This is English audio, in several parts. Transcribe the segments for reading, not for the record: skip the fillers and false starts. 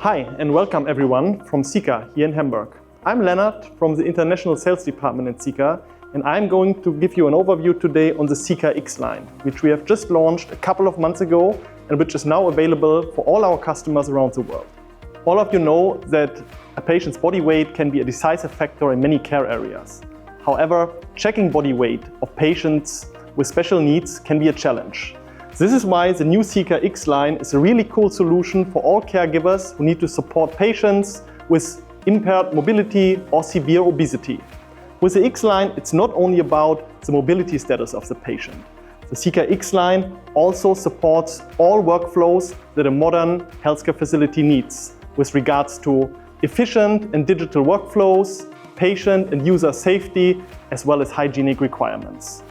Hi and welcome everyone from seca here in Hamburg. I'm Leonard from the International Sales Department in seca, and I'm going to give you an overview today on the seca XLine, which we have just launched a couple of months ago and which is now available for all our customers around the world. All of you know that a patient's body weight can be a decisive factor in many care areas. However, checking body weight of patients with special needs can be a challenge. This is why the new seca XLine is a really cool solution for all caregivers who need to support patients with impaired mobility or severe obesity. With the XLine, it's not only about the mobility status of the patient. The seca XLine also supports all workflows that a modern healthcare facility needs with regards to efficient and digital workflows, patient and user safety, as well as hygienic requirements.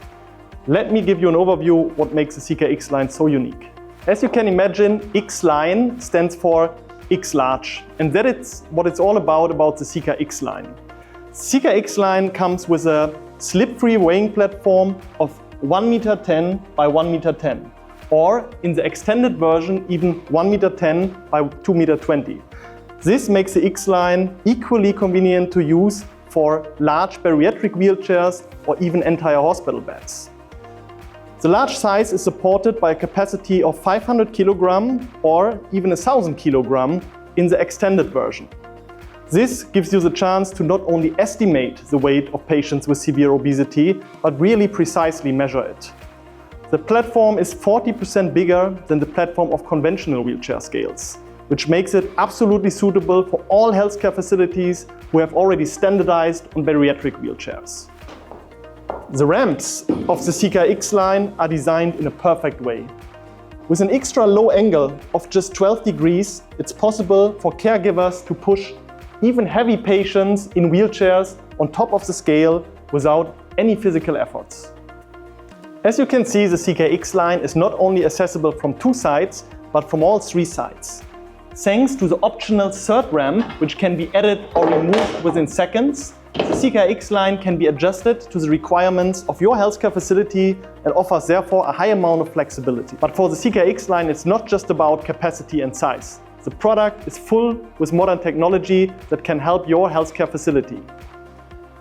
Let me give you an overview what makes the seca XLine so unique. As you can imagine, XLine stands for X large, and that is what it's all about the seca XLine. Seca XLine comes with a slip-free weighing platform of 1.10 m by 1.10 m, or in the extended version even 1.10 m by 2.20 m. This makes the XLine equally convenient to use for large bariatric wheelchairs or even entire hospital beds. The large size is supported by a capacity of 500 kg or even 1,000 kg in the extended version. This gives you the chance to not only estimate the weight of patients with severe obesity, but really precisely measure it. The platform is 40% bigger than the platform of conventional wheelchair scales, which makes it absolutely suitable for all healthcare facilities who have already standardized on bariatric wheelchairs. The ramps of the seca XLine are designed in a perfect way. With an extra low angle of just 12 degrees, it's possible for caregivers to push even heavy patients in wheelchairs on top of the scale without any physical efforts. As you can see, the seca XLine is not only accessible from two sides, but from all three sides. Thanks to the optional third ramp, which can be added or removed within seconds, the seca XLine can be adjusted to the requirements of your healthcare facility and offers therefore a high amount of flexibility. But for the seca XLine, it's not just about capacity and size. The product is full with modern technology that can help your healthcare facility.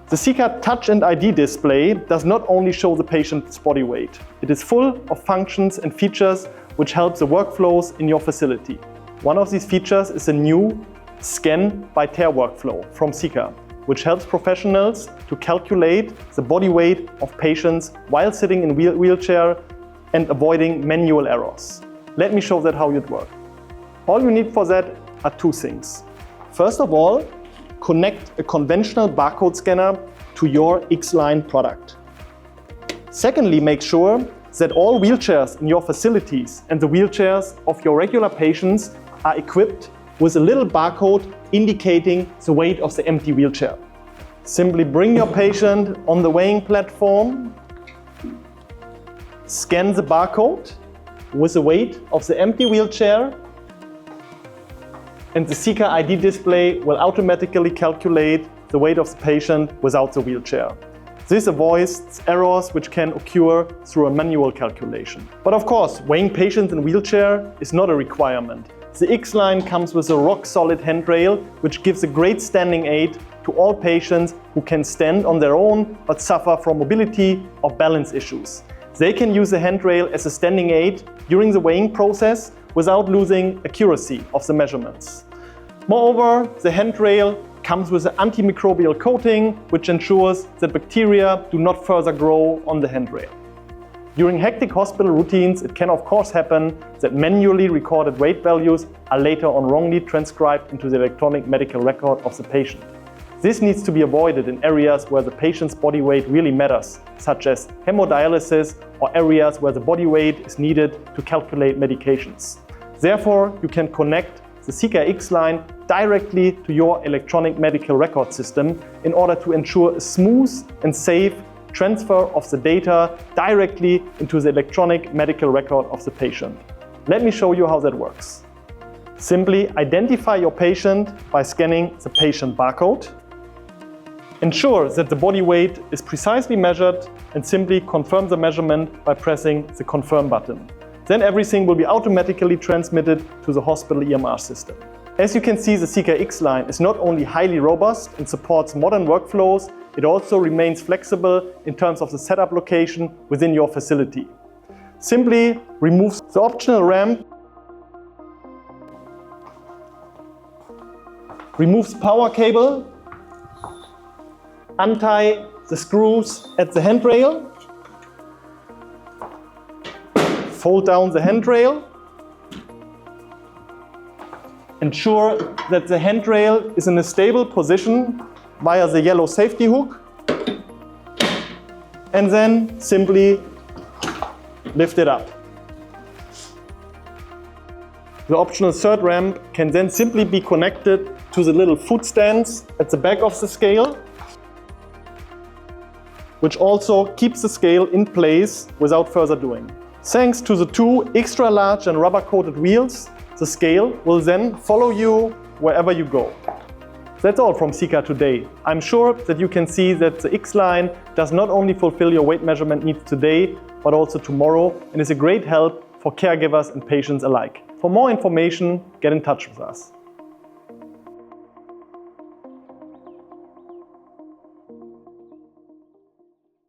The seca Touch and ID display does not only show the patient's body weight. It is full of functions and features which help the workflows in your facility. One of these features is a new scan by tear workflow from seca, which helps professionals to calculate the body weight of patients while sitting in a wheelchair and avoiding manual errors. Let me show that how it works. All you need for that are two things. First of all, connect a conventional barcode scanner to your XLine product. Secondly, make sure that all wheelchairs in your facilities and the wheelchairs of your regular patients are equipped with a little barcode indicating the weight of the empty wheelchair. Simply bring your patient on the weighing platform, scan the barcode with the weight of the empty wheelchair, and the seca ID display will automatically calculate the weight of the patient without the wheelchair. This avoids errors which can occur through a manual calculation. But of course, weighing patients in wheelchair is not a requirement. The XLine comes with a rock-solid handrail, which gives a great standing aid to all patients who can stand on their own but suffer from mobility or balance issues. They can use the handrail as a standing aid during the weighing process without losing accuracy of the measurements. Moreover, the handrail comes with an antimicrobial coating, which ensures that bacteria do not further grow on the handrail. During hectic hospital routines, it can of course happen that manually recorded weight values are later on wrongly transcribed into the electronic medical record of the patient. This needs to be avoided in areas where the patient's body weight really matters, such as hemodialysis or areas where the body weight is needed to calculate medications. Therefore, you can connect the seca XLine directly to your electronic medical record system in order to ensure a smooth and safe transfer of the data directly into the electronic medical record of the patient. Let me show you how that works. Simply identify your patient by scanning the patient barcode. Ensure that the body weight is precisely measured and simply confirm the measurement by pressing the confirm button. Then everything will be automatically transmitted to the hospital EMR system. As you can see, the seca XLine is not only highly robust and supports modern workflows, it also remains flexible in terms of the setup location within your facility. Simply remove the optional ramp, remove the power cable, untie the screws at the handrail, fold down the handrail, ensure that the handrail is in a stable position via the yellow safety hook, and then simply lift it up. The optional third ramp can then simply be connected to the little foot stands at the back of the scale, which also keeps the scale in place without further doing. Thanks to the two extra large and rubber-coated wheels, the scale will then follow you wherever you go. That's all from seca today. I'm sure that you can see that the XLine does not only fulfill your weight measurement needs today, but also tomorrow, and is a great help for caregivers and patients alike. For more information, get in touch with us.